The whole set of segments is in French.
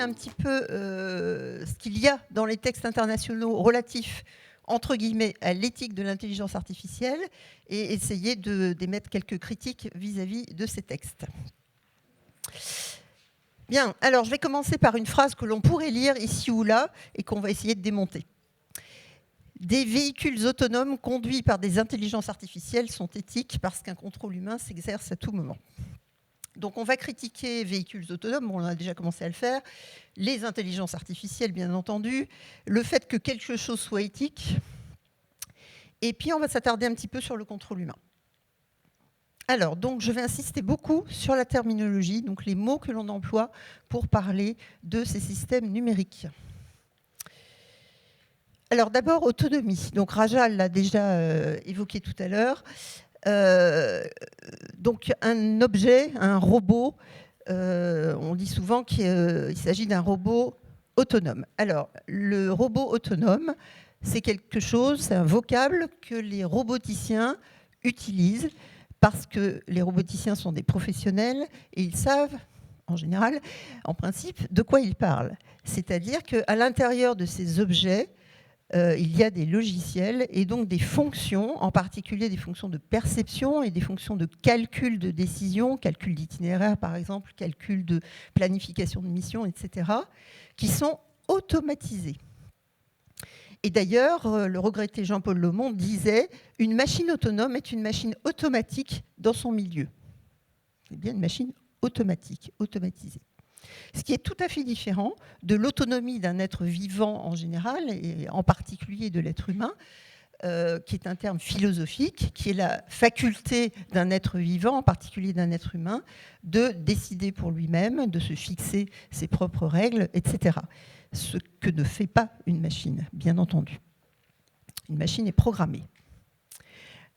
un petit peu ce qu'il y a dans les textes internationaux relatifs entre guillemets à l'éthique de l'intelligence artificielle et essayer d'émettre quelques critiques vis-à-vis de ces textes. Bien, alors je vais commencer par une phrase que l'on pourrait lire ici ou là et qu'on va essayer de démonter. Des véhicules autonomes conduits par des intelligences artificielles sont éthiques parce qu'un contrôle humain s'exerce à tout moment. Donc on va critiquer véhicules autonomes, on a déjà commencé à le faire, les intelligences artificielles bien entendu, le fait que quelque chose soit éthique, et puis on va s'attarder un petit peu sur le contrôle humain. Alors, donc je vais insister beaucoup sur la terminologie, donc les mots que l'on emploie pour parler de ces systèmes numériques. Alors d'abord, autonomie. Donc Raja l'a déjà évoqué tout à l'heure. Donc un objet, un robot, on dit souvent qu'il s'agit d'un robot autonome. Alors le robot autonome, c'est quelque chose, c'est un vocable que les roboticiens utilisent parce que les roboticiens sont des professionnels et ils savent, en général, en principe, de quoi ils parlent. C'est-à-dire qu'à l'intérieur de ces objets, il y a des logiciels et donc des fonctions, en particulier des fonctions de perception et des fonctions de calcul de décision, calcul d'itinéraire par exemple, calcul de planification de mission, etc., qui sont automatisées. Et d'ailleurs, le regretté Jean-Paul Lomont disait « Une machine autonome est une machine automatique dans son milieu ». C'est bien une machine automatique, automatisée. Ce qui est tout à fait différent de l'autonomie d'un être vivant en général, et en particulier de l'être humain, qui est un terme philosophique, qui est la faculté d'un être vivant, en particulier d'un être humain, de décider pour lui-même, de se fixer ses propres règles, etc. Ce que ne fait pas une machine, bien entendu. Une machine est programmée.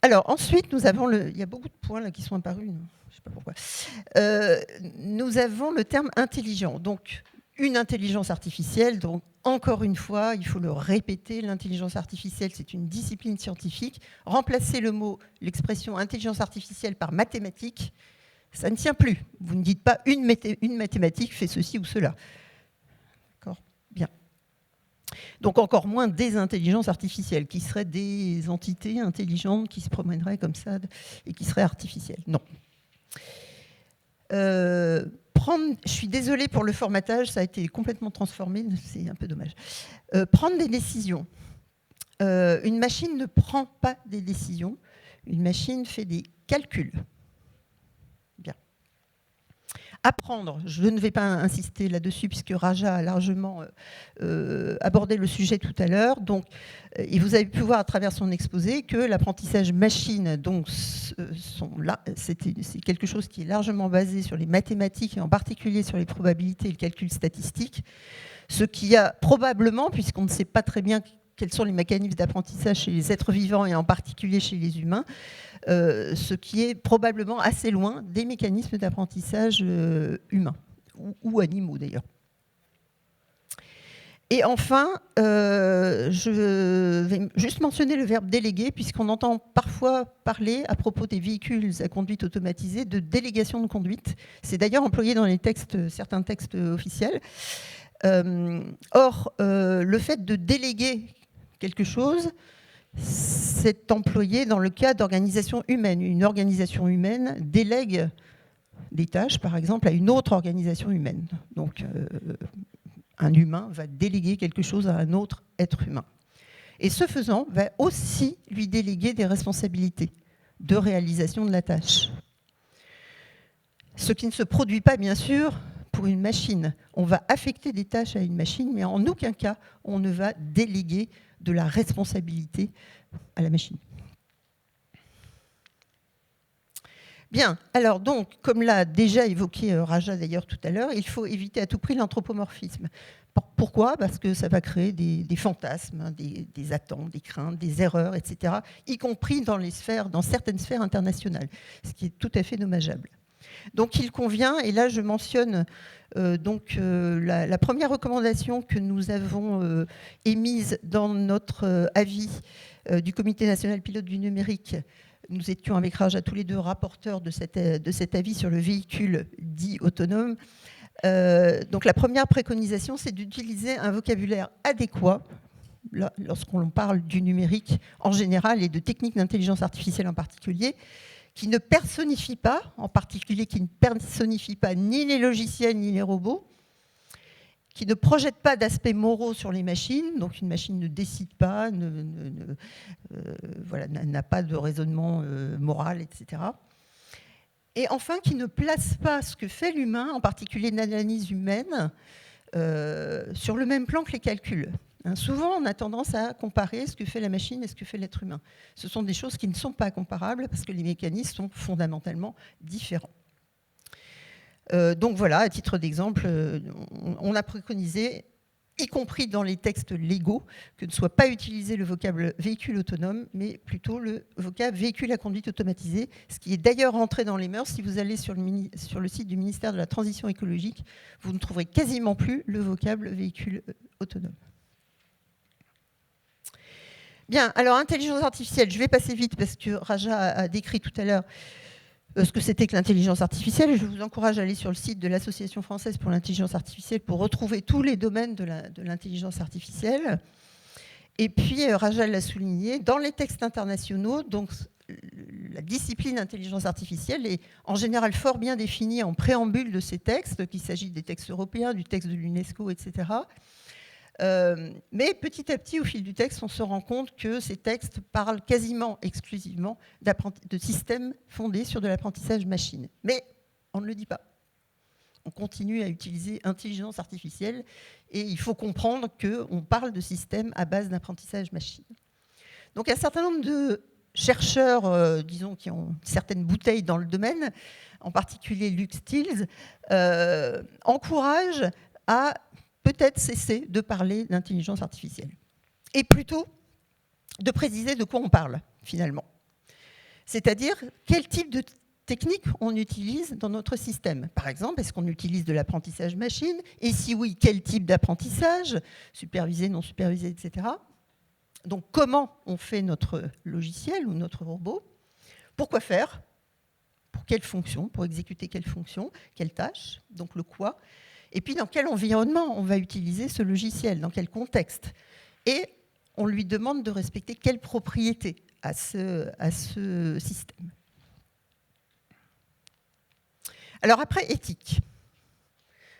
Alors ensuite, nous avons il y a beaucoup de points là qui sont apparus. Je ne sais pas pourquoi. Nous avons le terme intelligent. Donc une intelligence artificielle. Donc encore une fois, il faut le répéter. L'intelligence artificielle, c'est une discipline scientifique. Remplacer l'expression intelligence artificielle par mathématiques, ça ne tient plus. Vous ne dites pas une mathématique fait ceci ou cela. D'accord ? Bien. Donc encore moins des intelligences artificielles, qui seraient des entités intelligentes qui se promèneraient comme ça et qui seraient artificielles. Non. Je suis désolée pour le formatage, ça a été complètement transformé, c'est un peu dommage. Prendre des décisions. Une machine ne prend pas des décisions, une machine fait des calculs. Bien. Apprendre, je ne vais pas insister là-dessus puisque Raja a largement abordé le sujet tout à l'heure. Donc, et vous avez pu voir à travers son exposé que l'apprentissage machine, donc, c'est quelque chose qui est largement basé sur les mathématiques et en particulier sur les probabilités et le calcul statistique. Ce qui a probablement, puisqu'on ne sait pas très bien quels sont les mécanismes d'apprentissage chez les êtres vivants et en particulier chez les humains, ce qui est probablement assez loin des mécanismes d'apprentissage humains ou animaux d'ailleurs. Et enfin, je vais juste mentionner le verbe déléguer, puisqu'on entend parfois parler, à propos des véhicules à conduite automatisée, de délégation de conduite. C'est d'ailleurs employé dans les textes, certains textes officiels. Or, le fait de déléguer quelque chose, c'est employé dans le cas d'organisation humaine. Une organisation humaine délègue des tâches, par exemple, à une autre organisation humaine. Donc, un humain va déléguer quelque chose à un autre être humain. Et ce faisant, va aussi lui déléguer des responsabilités de réalisation de la tâche. Ce qui ne se produit pas, bien sûr, pour une machine. On va affecter des tâches à une machine, mais en aucun cas, on ne va déléguer de la responsabilité à la machine. Bien, alors donc, comme l'a déjà évoqué Raja d'ailleurs tout à l'heure, il faut éviter à tout prix l'anthropomorphisme. Pourquoi ? Parce que ça va créer des fantasmes, des attentes, des craintes, des erreurs, etc., y compris dans certaines sphères internationales, ce qui est tout à fait dommageable. Donc il convient, et là je mentionne la première recommandation que nous avons émise dans notre avis du Comité national pilote du numérique. Nous étions avec Raja tous les deux rapporteurs de cet avis sur le véhicule dit autonome. Donc la première préconisation, c'est d'utiliser un vocabulaire adéquat lorsqu'on parle du numérique en général et de techniques d'intelligence artificielle en particulier, qui ne personnifie pas, en particulier qui ne personnifie pas ni les logiciels ni les robots, qui ne projette pas d'aspects moraux sur les machines, donc une machine ne décide pas, n'a pas de raisonnement moral, etc. Et enfin, qui ne place pas ce que fait l'humain, en particulier l'analyse humaine, sur le même plan que les calculs. Souvent, on a tendance à comparer ce que fait la machine et ce que fait l'être humain. Ce sont des choses qui ne sont pas comparables parce que les mécanismes sont fondamentalement différents. Donc voilà, à titre d'exemple, on a préconisé, y compris dans les textes légaux, que ne soit pas utilisé le vocable véhicule autonome, mais plutôt le vocable véhicule à conduite automatisée, ce qui est d'ailleurs entré dans les mœurs. Si vous allez sur le site du ministère de la Transition écologique, vous ne trouverez quasiment plus le vocable véhicule autonome. Bien, alors intelligence artificielle, je vais passer vite parce que Raja a décrit tout à l'heure ce que c'était que l'intelligence artificielle. Je vous encourage à aller sur le site de l'Association française pour l'intelligence artificielle pour retrouver tous les domaines de l'intelligence artificielle. Et puis, Raja l'a souligné, dans les textes internationaux, donc, la discipline intelligence artificielle est en général fort bien définie en préambule de ces textes, qu'il s'agit des textes européens, du texte de l'UNESCO, etc. Mais petit à petit, au fil du texte, on se rend compte que ces textes parlent quasiment exclusivement de systèmes fondés sur de l'apprentissage machine. Mais on ne le dit pas. On continue à utiliser intelligence artificielle et il faut comprendre qu'on parle de systèmes à base d'apprentissage machine. Donc un certain nombre de chercheurs, disons, qui ont certaines bouteilles dans le domaine, en particulier Luke Stills, encouragent à peut-être cesser de parler d'intelligence artificielle. Et plutôt de préciser de quoi on parle, finalement. C'est-à-dire, quel type de technique on utilise dans notre système. Par exemple, est-ce qu'on utilise de l'apprentissage machine? Et si oui, quel type d'apprentissage? Supervisé, non supervisé, etc. Donc, comment on fait notre logiciel ou notre robot? Pourquoi faire? Pour quelle fonction? Pour exécuter quelle fonction? Quelle tâche? Donc, le quoi? Et puis, dans quel environnement on va utiliser ce logiciel? Dans quel contexte? Et on lui demande de respecter quelles propriétés à ce système. Alors après, éthique.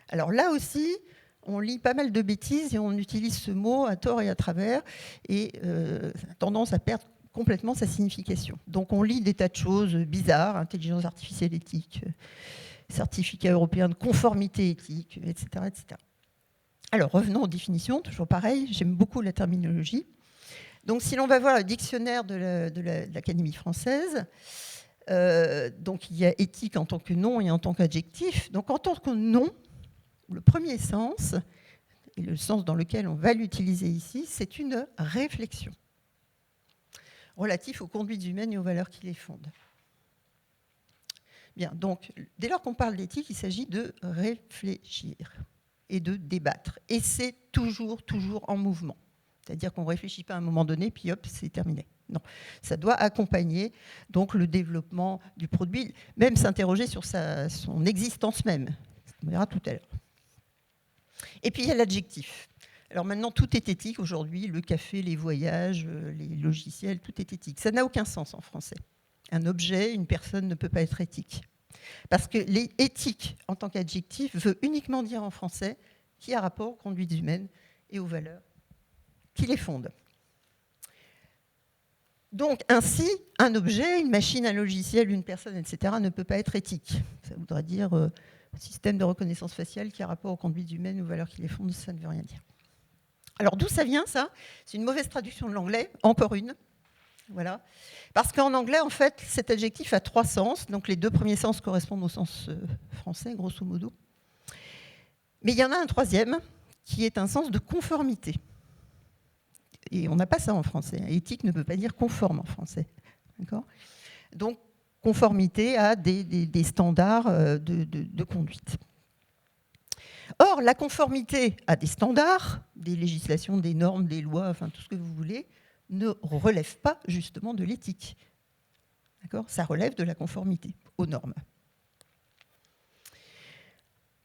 Alors là aussi, on lit pas mal de bêtises et on utilise ce mot à tort et à travers et a tendance à perdre complètement sa signification. Donc on lit des tas de choses bizarres, intelligence artificielle éthique, certificat européen de conformité éthique, etc., etc. Alors revenons aux définitions, toujours pareil, j'aime beaucoup la terminologie. Donc si l'on va voir le dictionnaire de l'Académie française, donc il y a éthique en tant que nom et en tant qu'adjectif. Donc en tant que nom, le premier sens, et le sens dans lequel on va l'utiliser ici, c'est une réflexion relative aux conduites humaines et aux valeurs qui les fondent. Bien, donc dès lors qu'on parle d'éthique, il s'agit de réfléchir et de débattre. Et c'est toujours en mouvement. C'est-à-dire qu'on ne réfléchit pas à un moment donné, puis hop, c'est terminé. Non, ça doit accompagner donc le développement du produit, même s'interroger sur son existence même. On verra tout à l'heure. Et puis il y a l'adjectif. Alors maintenant, tout est éthique aujourd'hui, le café, les voyages, les logiciels, tout est éthique. Ça n'a aucun sens en français. Un objet, une personne ne peut pas être éthique. Parce que l'éthique, en tant qu'adjectif, veut uniquement dire en français qui a rapport aux conduites humaines et aux valeurs qui les fondent. Donc ainsi, un objet, une machine, un logiciel, une personne, etc. ne peut pas être éthique. Ça voudrait dire un système de reconnaissance faciale qui a rapport aux conduites humaines, aux valeurs qui les fondent, ça ne veut rien dire. Alors d'où ça vient ça? C'est une mauvaise traduction de l'anglais, encore une. Voilà. Parce qu'en anglais, en fait, cet adjectif a 3 sens. Donc les 2 premiers sens correspondent au sens français, grosso modo. Mais il y en a un troisième qui est un sens de conformité. Et on n'a pas ça en français. Éthique ne peut pas dire conforme en français. D'accord ? Donc, conformité à des standards de conduite. Or, la conformité à des standards, des législations, des normes, des lois, enfin tout ce que vous voulez, ne relève pas justement de l'éthique. D'accord ? Ça relève de la conformité aux normes.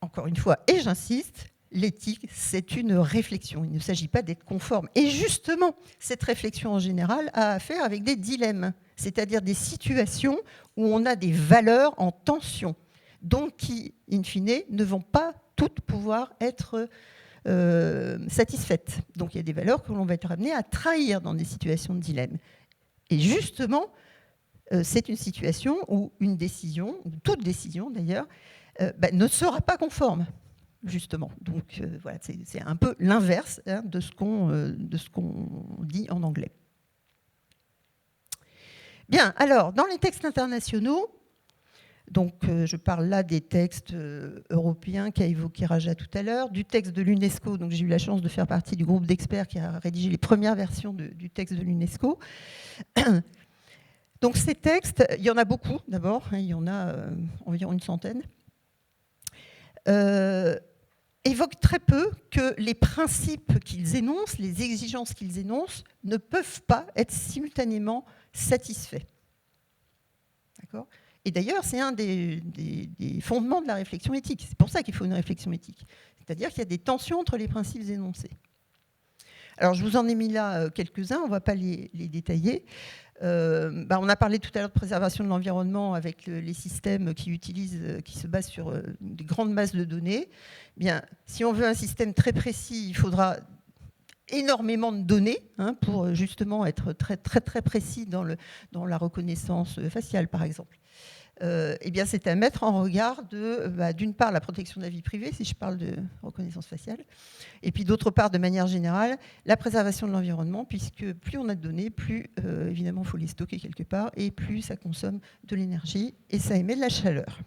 encore une fois, et j'insiste, l'éthique, c'est une réflexion. Il ne s'agit pas d'être conforme. Et justement, cette réflexion en général a à faire avec des dilemmes, c'est-à-dire des situations où on a des valeurs en tension, donc qui, in fine, ne vont pas toutes pouvoir être satisfaites. Donc il y a des valeurs que l'on va être amené à trahir dans des situations de dilemme. Et justement, c'est une situation où une décision, ou toute décision d'ailleurs, ne sera pas conforme, justement. Donc voilà, c'est un peu l'inverse de ce qu'on dit en anglais. Bien, alors, dans les textes internationaux, donc je parle là des textes européens qu'a évoqué Raja tout à l'heure, du texte de l'UNESCO, donc j'ai eu la chance de faire partie du groupe d'experts qui a rédigé les premières versions du texte de l'UNESCO. Donc ces textes, il y en a beaucoup d'abord, il y en a environ une centaine, évoquent très peu que les principes qu'ils énoncent, les exigences qu'ils énoncent, ne peuvent pas être simultanément satisfaits. D'accord ? Et d'ailleurs, c'est un des fondements de la réflexion éthique. C'est pour ça qu'il faut une réflexion éthique. C'est-à-dire qu'il y a des tensions entre les principes énoncés. Alors, je vous en ai mis là quelques-uns, on ne va pas les détailler. On a parlé tout à l'heure de préservation de l'environnement avec les systèmes qui se basent sur des grandes masses de données. Bien, si on veut un système très précis, il faudra énormément de données pour justement être très, très, très précis dans la reconnaissance faciale, par exemple. Bien, c'est à mettre en regard d'une part la protection de la vie privée, si je parle de reconnaissance faciale, et puis d'autre part, de manière générale, la préservation de l'environnement, puisque plus on a de données, plus évidemment il faut les stocker quelque part, et plus ça consomme de l'énergie, et ça émet de la chaleur.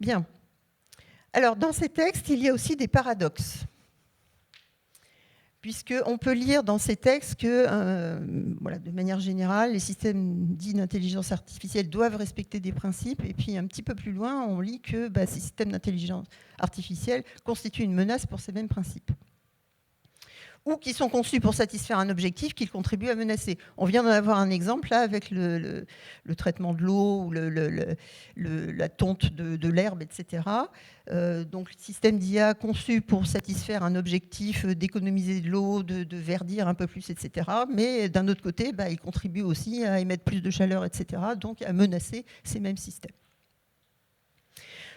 Bien. Alors, dans ces textes, il y a aussi des paradoxes. Puisqu'on peut lire dans ces textes que, de manière générale, les systèmes dits d'intelligence artificielle doivent respecter des principes, et puis un petit peu plus loin, on lit que ces systèmes d'intelligence artificielle constituent une menace pour ces mêmes principes, ou qui sont conçus pour satisfaire un objectif qu'ils contribuent à menacer. On vient d'en avoir un exemple là avec le traitement de l'eau ou la tonte de l'herbe, etc. Donc le système d'IA conçu pour satisfaire un objectif d'économiser de l'eau, de verdir un peu plus, etc. Mais d'un autre côté, il contribue aussi à émettre plus de chaleur, etc. Donc à menacer ces mêmes systèmes.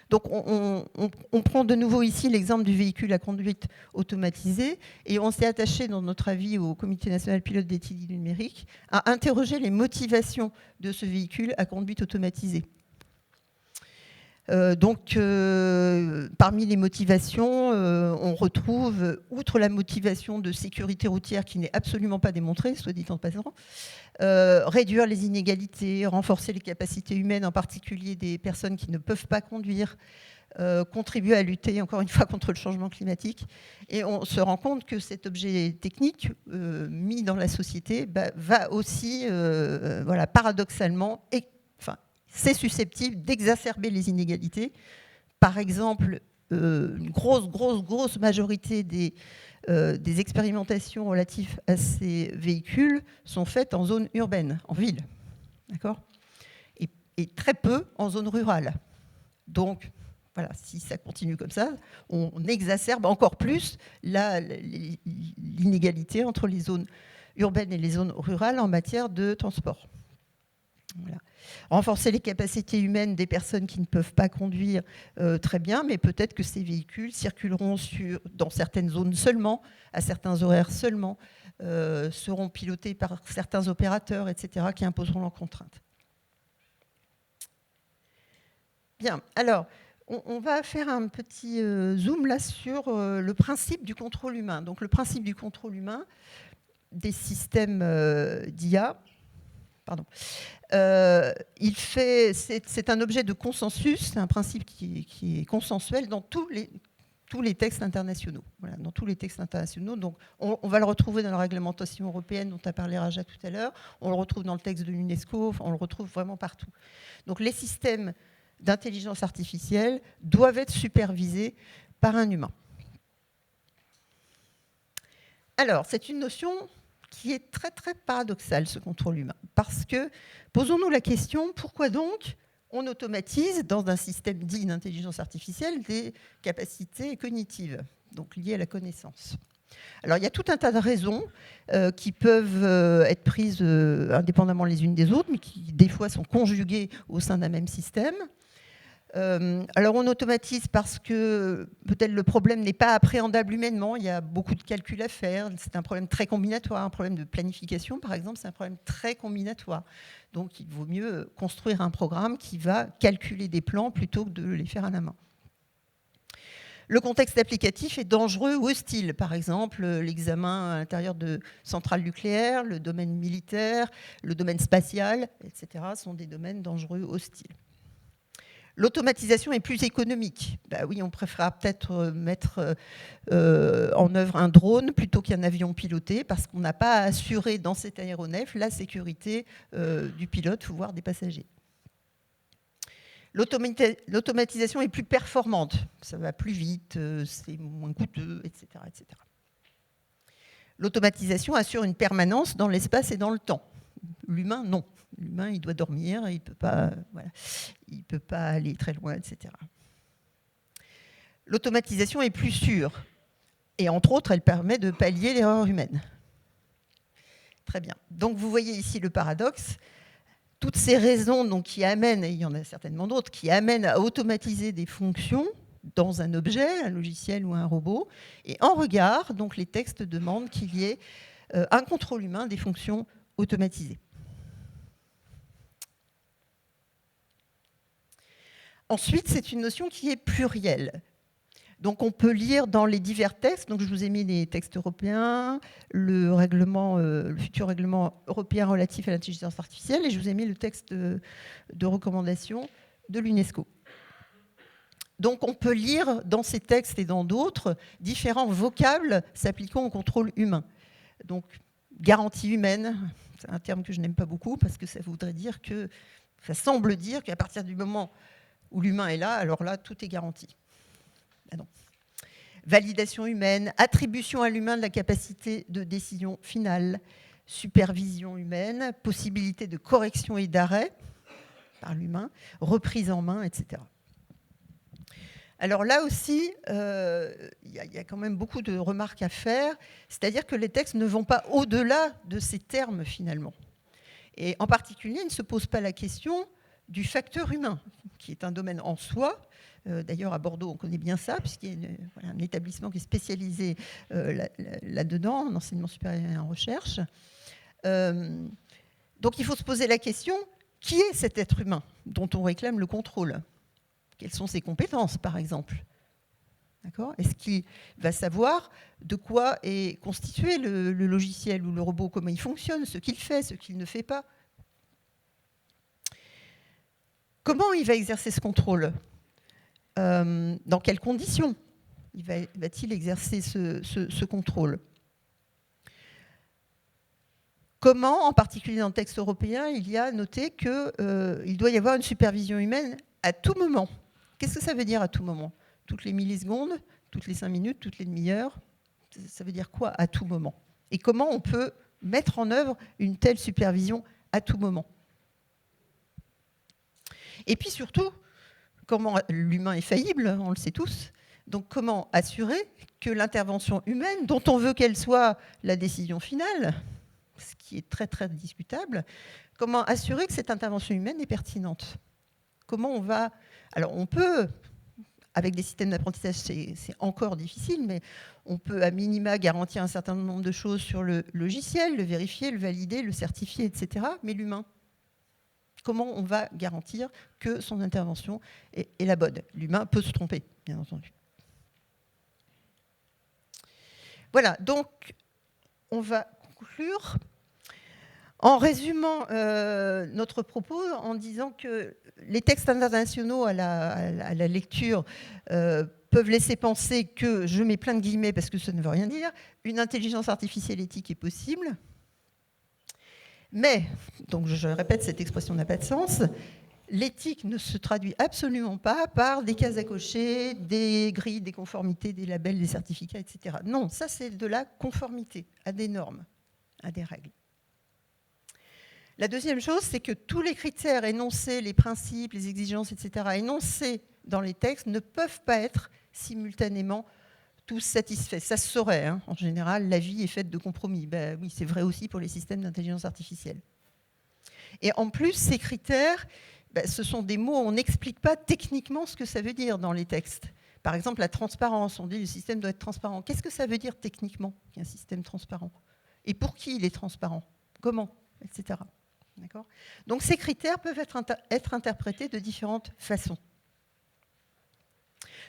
Donc on prend de nouveau ici l'exemple du véhicule à conduite automatisée et on s'est attaché dans notre avis au Comité national pilote d'éthique numérique à interroger les motivations de ce véhicule à conduite automatisée. Parmi les motivations, on retrouve, outre la motivation de sécurité routière qui n'est absolument pas démontrée, soit dit en passant, réduire les inégalités, renforcer les capacités humaines, en particulier des personnes qui ne peuvent pas conduire, contribuer à lutter, encore une fois, contre le changement climatique. Et on se rend compte que cet objet technique mis dans la société va aussi, paradoxalement, c'est susceptible d'exacerber les inégalités. Par exemple, une grosse majorité des expérimentations relatives à ces véhicules sont faites en zone urbaine, en ville, d'accord ? Et très peu en zone rurale. Donc, voilà, si ça continue comme ça, on exacerbe encore plus l'inégalité entre les zones urbaines et les zones rurales en matière de transport. Voilà. Renforcer les capacités humaines des personnes qui ne peuvent pas conduire, très bien, mais peut-être que ces véhicules circuleront dans certaines zones seulement, à certains horaires seulement, seront pilotés par certains opérateurs, etc., qui imposeront leurs contraintes. Bien, alors, on va faire un petit zoom là sur le principe du contrôle humain. Donc le principe du contrôle humain des systèmes d'IA, pardon. C'est un objet de consensus, c'est un principe qui est consensuel dans tous les textes internationaux. Voilà, dans tous les textes internationaux. Donc, on va le retrouver dans la réglementation européenne dont a parlé Raja tout à l'heure. On le retrouve dans le texte de l'UNESCO. On le retrouve vraiment partout. Donc, les systèmes d'intelligence artificielle doivent être supervisés par un humain. Alors, c'est une notion qui est très, très paradoxale, ce contrôle humain. Parce que, posons-nous la question, pourquoi donc on automatise dans un système dit d'intelligence artificielle des capacités cognitives, donc liées à la connaissance. Alors il y a tout un tas de raisons qui peuvent être prises indépendamment les unes des autres, mais qui des fois sont conjuguées au sein d'un même système. Alors on automatise parce que peut-être le problème n'est pas appréhendable humainement, il y a beaucoup de calculs à faire, c'est un problème très combinatoire, un problème de planification par exemple, c'est un problème très combinatoire. Donc il vaut mieux construire un programme qui va calculer des plans plutôt que de les faire à la main. Le contexte applicatif est dangereux ou hostile. Par exemple, l'examen à l'intérieur de centrales nucléaires, le domaine militaire, le domaine spatial, etc. sont des domaines dangereux, hostiles. L'automatisation est plus économique. Ben oui, on préférera peut-être mettre en œuvre un drone plutôt qu'un avion piloté parce qu'on n'a pas à assurer dans cet aéronef la sécurité du pilote, voire des passagers. L'automatisation est plus performante, ça va plus vite, c'est moins coûteux, etc., etc. L'automatisation assure une permanence dans l'espace et dans le temps. L'humain, non. L'humain, il doit dormir, il ne peut pas aller très loin, etc. L'automatisation est plus sûre. Et entre autres, elle permet de pallier l'erreur humaine. Très bien. Donc vous voyez ici le paradoxe. Toutes ces raisons donc, qui amènent, et il y en a certainement d'autres, qui amènent à automatiser des fonctions dans un objet, un logiciel ou un robot. Et en regard, donc, les textes demandent qu'il y ait un contrôle humain des fonctions automatisées. Ensuite, c'est une notion qui est plurielle. Donc on peut lire dans les divers textes, donc je vous ai mis les textes européens, le futur règlement européen relatif à l'intelligence artificielle, et je vous ai mis le texte de recommandation de l'UNESCO. Donc on peut lire dans ces textes et dans d'autres différents vocables s'appliquant au contrôle humain. Donc garantie humaine, c'est un terme que je n'aime pas beaucoup parce que ça voudrait dire que, ça semble dire qu'à partir du moment où l'humain est là, alors là tout est garanti. Ah non. Validation humaine, attribution à l'humain de la capacité de décision finale, supervision humaine, possibilité de correction et d'arrêt par l'humain, reprise en main, etc. Alors là aussi, il y a quand même beaucoup de remarques à faire, c'est-à-dire que les textes ne vont pas au-delà de ces termes finalement. Et en particulier, ils ne se posent pas la question du facteur humain, qui est un domaine en soi. D'ailleurs, à Bordeaux, on connaît bien ça, puisqu'il y a un établissement qui est spécialisé là-dedans, en enseignement supérieur et en recherche. Donc, il faut se poser la question, qui est cet être humain dont on réclame le contrôle ? Quelles sont ses compétences, par exemple ? D'accord ? Est-ce qu'il va savoir de quoi est constitué le logiciel ou le robot, comment il fonctionne, ce qu'il fait, ce qu'il ne fait pas ? Comment il va exercer ce contrôle ? Dans quelles conditions va-t-il exercer ce contrôle ? Comment, en particulier dans le texte européen, il y a noté qu'il doit y avoir une supervision humaine à tout moment. Qu'est-ce que ça veut dire à tout moment ? Toutes les millisecondes, toutes les 5 minutes, toutes les demi-heures ? Ça veut dire quoi à tout moment ? Et comment on peut mettre en œuvre une telle supervision à tout moment ? Et puis surtout, comment l'humain est faillible, on le sait tous. Donc comment assurer que l'intervention humaine, dont on veut qu'elle soit la décision finale, ce qui est très très discutable, comment assurer que cette intervention humaine est pertinente ? Comment on va... Alors on peut, avec des systèmes d'apprentissage, c'est encore difficile, mais on peut à minima garantir un certain nombre de choses sur le logiciel, le vérifier, le valider, le certifier, etc. Mais l'humain, comment on va garantir que son intervention est la bonne ? L'humain peut se tromper, bien entendu. Voilà, donc on va conclure en résumant notre propos en disant que les textes internationaux à la lecture peuvent laisser penser que, je mets plein de guillemets parce que ça ne veut rien dire, une intelligence artificielle éthique est possible. Mais, donc je répète, cette expression n'a pas de sens, l'éthique ne se traduit absolument pas par des cases à cocher, des grilles, des conformités, des labels, des certificats, etc. Non, ça c'est de la conformité à des normes, à des règles. La deuxième chose, c'est que tous les critères énoncés, les principes, les exigences, etc., énoncés dans les textes ne peuvent pas être simultanément tous satisfaits. Ça se saurait, hein. En général, la vie est faite de compromis. Ben, oui, c'est vrai aussi pour les systèmes d'intelligence artificielle. Et en plus, ces critères, ben, ce sont des mots, on n'explique pas techniquement ce que ça veut dire dans les textes. Par exemple, la transparence, on dit que le système doit être transparent. Qu'est-ce que ça veut dire techniquement qu'un système transparent? Et pour qui il est transparent? Comment? Etc. D'accord ? Donc ces critères peuvent être interprétés de différentes façons.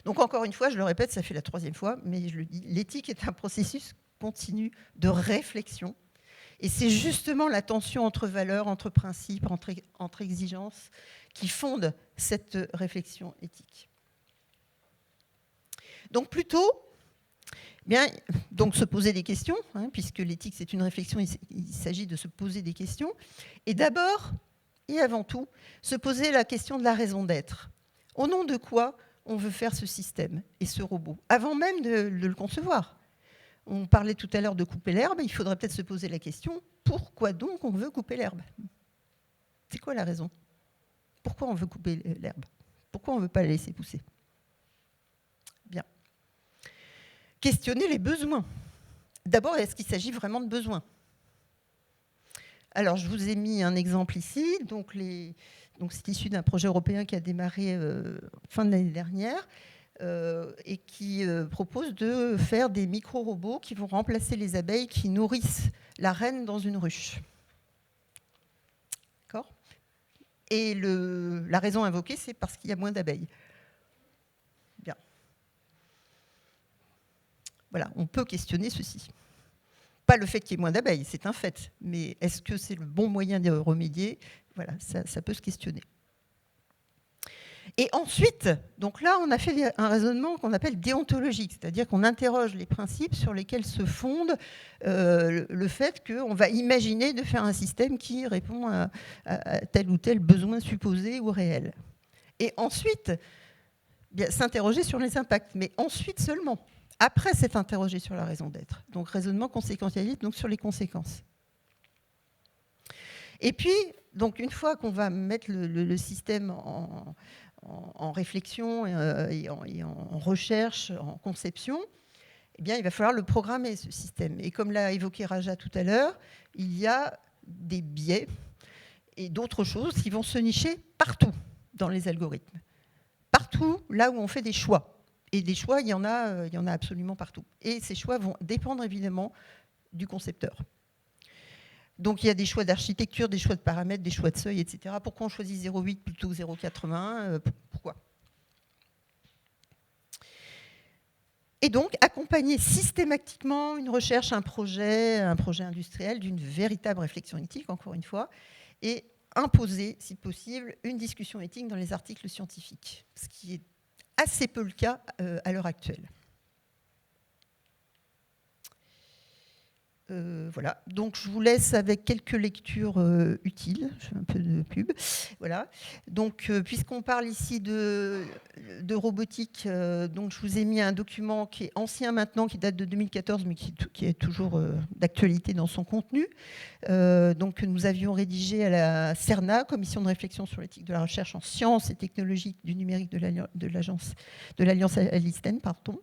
Donc encore une fois, je le répète, ça fait la troisième fois, mais je le dis, l'éthique est un processus continu de réflexion. Et c'est justement la tension entre valeurs, entre principes, entre exigences qui fonde cette réflexion éthique. Donc plutôt, bien, donc se poser des questions, hein, puisque l'éthique c'est une réflexion, il s'agit de se poser des questions. Et d'abord et avant tout, se poser la question de la raison d'être. Au nom de quoi on veut faire ce système et ce robot, avant même de le concevoir. On parlait tout à l'heure de couper l'herbe, il faudrait peut-être se poser la question, pourquoi donc on veut couper l'herbe? C'est quoi la raison? Pourquoi on veut couper l'herbe? Pourquoi on ne veut pas la laisser pousser? Bien. Questionner les besoins. D'abord, est-ce qu'il s'agit vraiment de besoins? Alors, je vous ai mis un exemple ici. Donc, c'est issu d'un projet européen qui a démarré fin de l'année dernière et qui propose de faire des micro-robots qui vont remplacer les abeilles qui nourrissent la reine dans une ruche. D'accord ? Et la raison invoquée, c'est parce qu'il y a moins d'abeilles. Bien. Voilà, on peut questionner ceci. Pas le fait qu'il y ait moins d'abeilles, c'est un fait. Mais est-ce que c'est le bon moyen de remédier? Voilà, ça peut se questionner. Et ensuite, donc là, on a fait un raisonnement qu'on appelle déontologique, c'est-à-dire qu'on interroge les principes sur lesquels se fonde le fait qu'on va imaginer de faire un système qui répond à tel ou tel besoin supposé ou réel. Et ensuite, bien, s'interroger sur les impacts, mais ensuite seulement. Après s'être interrogé sur la raison d'être. Donc raisonnement conséquentialiste, donc sur les conséquences. Et puis, donc une fois qu'on va mettre le système en réflexion et en recherche, en conception, eh bien, il va falloir le programmer, ce système. Et comme l'a évoqué Raja tout à l'heure, il y a des biais et d'autres choses qui vont se nicher partout dans les algorithmes. Partout là où on fait des choix. Et des choix, il y en a absolument partout. Et ces choix vont dépendre évidemment du concepteur. Donc il y a des choix d'architecture, des choix de paramètres, des choix de seuil, etc. Pourquoi on choisit 0,8 plutôt que 0,81 ? Pourquoi ? Et donc accompagner systématiquement une recherche, un projet industriel d'une véritable réflexion éthique, encore une fois, et imposer, si possible, une discussion éthique dans les articles scientifiques, ce qui est assez peu le cas à l'heure actuelle. Voilà, donc je vous laisse avec quelques lectures utiles, je fais un peu de pub. Voilà, donc puisqu'on parle ici de robotique, donc je vous ai mis un document qui est ancien maintenant, qui date de 2014, mais qui est toujours d'actualité dans son contenu. Donc que nous avions rédigé à la CERNA, Commission de réflexion sur l'éthique de la recherche en sciences et technologies du numérique de l'Alliance Alistène, pardon.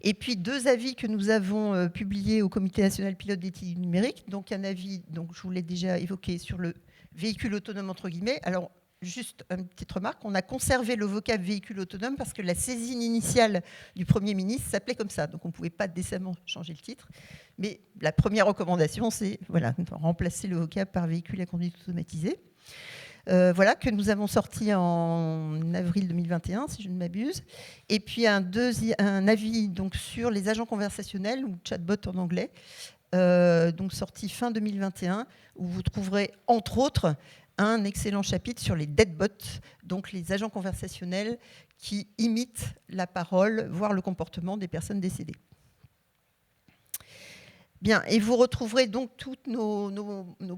Et puis 2 avis que nous avons publiés au Comité national pilote d'éthique du numérique. Donc un avis, donc je vous l'ai déjà évoqué, sur le véhicule autonome entre guillemets. Alors juste une petite remarque, on a conservé le vocable véhicule autonome parce que la saisine initiale du Premier ministre s'appelait comme ça. Donc on ne pouvait pas décemment changer le titre. Mais la première recommandation, c'est voilà, remplacer le vocable par véhicule à conduite automatisée. Voilà, que nous avons sorti en avril 2021, si je ne m'abuse. Et puis un avis donc, sur les agents conversationnels, ou chatbot en anglais, donc sorti fin 2021, où vous trouverez, entre autres, un excellent chapitre sur les deadbots, donc les agents conversationnels qui imitent la parole, voire le comportement des personnes décédées. Bien, et vous retrouverez donc toutes nos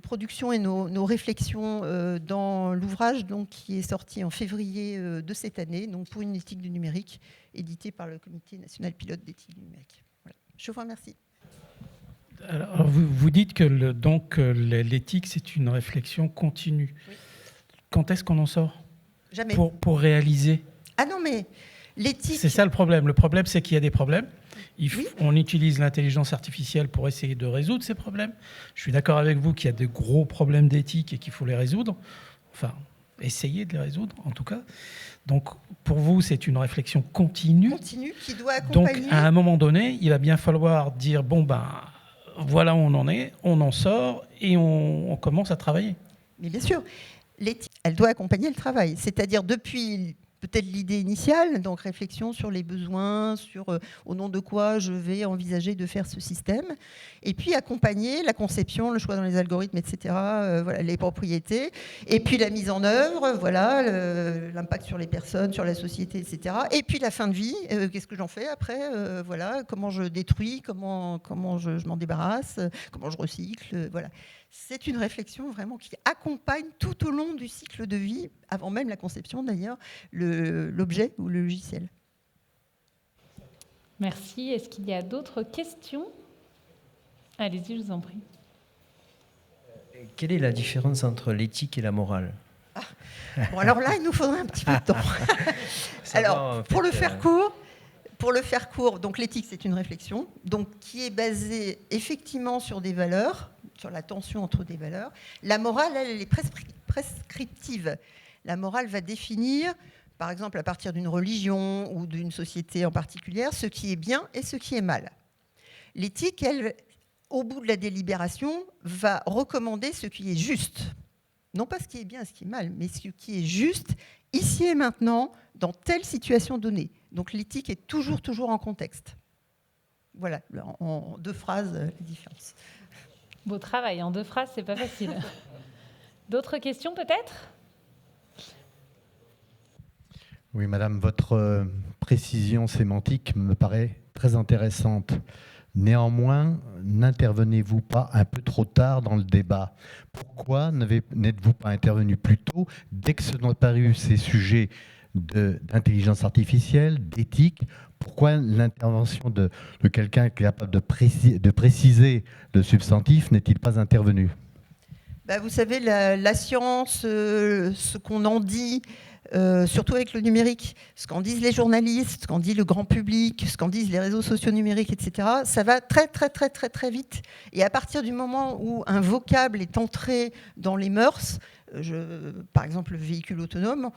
productions et nos réflexions dans l'ouvrage qui est sorti en février de cette année, donc pour une éthique du numérique, édité par le Comité national pilote d'éthique du numérique. Voilà. Je vous remercie. Alors, vous dites que l'éthique, c'est une réflexion continue. Oui. Quand est-ce qu'on en sort ? Jamais. Pour réaliser ? Ah non, mais l'éthique... C'est ça le problème. Le problème, c'est qu'il y a des problèmes. On utilise l'intelligence artificielle pour essayer de résoudre ces problèmes. Je suis d'accord avec vous qu'il y a de gros problèmes d'éthique et qu'il faut les résoudre. Enfin, essayer de les résoudre, en tout cas. Donc, pour vous, c'est une réflexion continue. Continue, qui doit accompagner... Donc, à un moment donné, il va bien falloir dire, voilà où on en est, on en sort et on commence à travailler. Mais bien sûr, l'éthique, elle doit accompagner le travail. C'est-à-dire, depuis... peut-être l'idée initiale, donc réflexion sur les besoins, sur au nom de quoi je vais envisager de faire ce système, et puis accompagner la conception, le choix dans les algorithmes, etc., voilà, les propriétés, et puis la mise en œuvre, voilà, l'impact sur les personnes, sur la société, etc., et puis la fin de vie, qu'est-ce que j'en fais après, voilà, comment je détruis, comment je m'en débarrasse, comment je recycle, voilà. C'est une réflexion vraiment qui accompagne tout au long du cycle de vie, avant même la conception d'ailleurs, l'objet ou le logiciel. Merci. Est-ce qu'il y a d'autres questions ? Allez-y, je vous en prie. Quelle est la différence entre l'éthique et la morale ? Bon, alors là, il nous faudrait un petit peu de temps. Alors, pour le faire court, donc l'éthique, c'est une réflexion donc, qui est basée effectivement sur des valeurs, sur la tension entre des valeurs. La morale, elle est prescriptive. La morale va définir, par exemple, à partir d'une religion ou d'une société en particulier, ce qui est bien et ce qui est mal. L'éthique, elle, au bout de la délibération, va recommander ce qui est juste. Non pas ce qui est bien et ce qui est mal, mais ce qui est juste, ici et maintenant, dans telle situation donnée. Donc l'éthique est toujours en contexte. Voilà, en 2 phrases, la différence. Beau travail, en 2 phrases, c'est pas facile. D'autres questions peut-être ? Oui, madame, votre précision sémantique me paraît très intéressante. Néanmoins, n'intervenez-vous pas un peu trop tard dans le débat ? Pourquoi n'êtes-vous pas intervenu plus tôt, dès que sont apparus ces sujets d'intelligence artificielle, d'éthique ? Pourquoi l'intervention de quelqu'un qui est capable de préciser le substantif n'est-il pas intervenu ? Vous savez, la science, ce qu'on en dit, surtout avec le numérique, ce qu'en disent les journalistes, ce qu'en dit le grand public, ce qu'en disent les réseaux sociaux numériques, etc., ça va très vite. Et à partir du moment où un vocable est entré dans les mœurs, par exemple le véhicule autonome,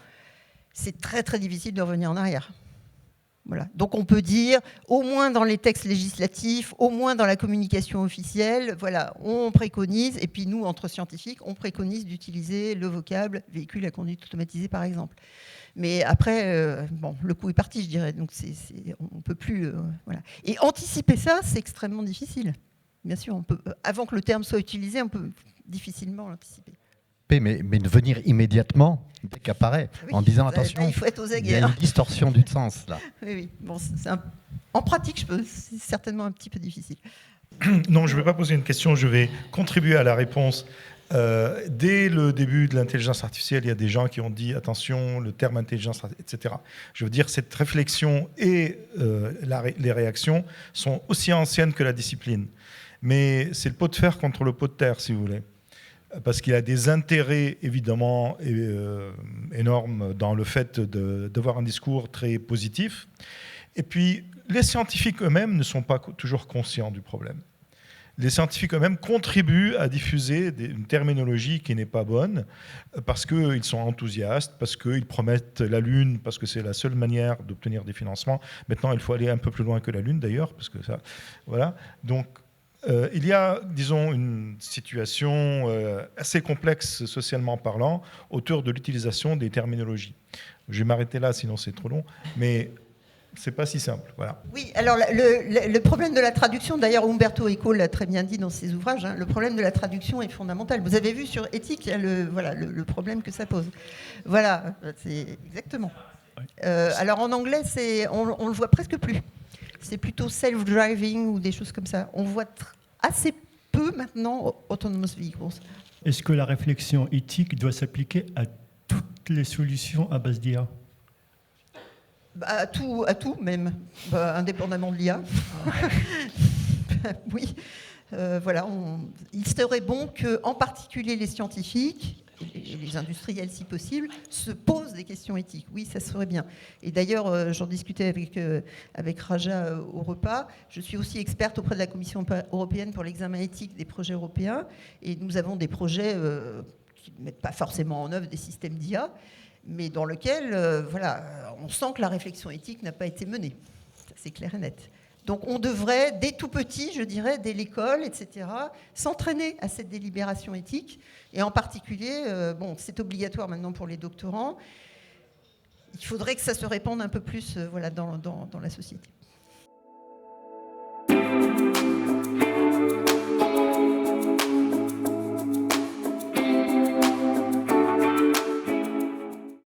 c'est très difficile de revenir en arrière. Voilà. Donc on peut dire, au moins dans les textes législatifs, au moins dans la communication officielle, voilà, on préconise, et puis nous, entre scientifiques, on préconise d'utiliser le vocable véhicule à conduite automatisée, par exemple. Mais après, le coup est parti, je dirais. Donc on ne peut plus... voilà. Et anticiper ça, c'est extrêmement difficile. Bien sûr, avant que le terme soit utilisé, on peut difficilement l'anticiper. Mais de venir immédiatement, dès qu'apparaît, en disant attention, il faut être aux aguets. Il y a une distorsion du sens là. Oui. Bon, en pratique, c'est certainement un petit peu difficile. Non, je ne vais pas poser une question, je vais contribuer à la réponse. Dès le début de l'intelligence artificielle, il y a des gens qui ont dit attention, le terme intelligence, etc. Je veux dire, cette réflexion et les réactions sont aussi anciennes que la discipline. Mais c'est le pot de fer contre le pot de terre, si vous voulez. Parce qu'il y a des intérêts évidemment énormes dans le fait d'avoir un discours très positif. Et puis, les scientifiques eux-mêmes ne sont pas toujours conscients du problème. Les scientifiques eux-mêmes contribuent à diffuser une terminologie qui n'est pas bonne parce qu'ils sont enthousiastes, parce qu'ils promettent la Lune, parce que c'est la seule manière d'obtenir des financements. Maintenant, il faut aller un peu plus loin que la Lune d'ailleurs, parce que ça, voilà. Donc, il y a, disons, une situation assez complexe socialement parlant autour de l'utilisation des terminologies. Je vais m'arrêter là, sinon c'est trop long, mais c'est pas si simple. Voilà. Oui, alors le problème de la traduction, d'ailleurs Umberto Eco l'a très bien dit dans ses ouvrages, le problème de la traduction est fondamental. Vous avez vu sur éthique le problème que ça pose. Voilà, c'est exactement. Alors en anglais, on le voit presque plus. C'est plutôt self-driving ou des choses comme ça. On voit assez peu maintenant autonomous vehicles. Est-ce que la réflexion éthique doit s'appliquer à toutes les solutions à base d'IA ? À tout même, indépendamment de l'IA. Oui. Voilà, il serait bon que, en particulier les scientifiques et les industriels, si possible, se posent des questions éthiques. Oui, ça serait bien. Et d'ailleurs, j'en discutais avec Raja au repas. Je suis aussi experte auprès de la Commission européenne pour l'examen éthique des projets européens. Et nous avons des projets qui ne mettent pas forcément en œuvre des systèmes d'IA, mais dans lesquels on sent que la réflexion éthique n'a pas été menée. Ça, c'est clair et net. Donc on devrait, dès tout petit, je dirais, dès l'école, etc., s'entraîner à cette délibération éthique. Et en particulier, c'est obligatoire maintenant pour les doctorants, il faudrait que ça se répande un peu plus dans la société.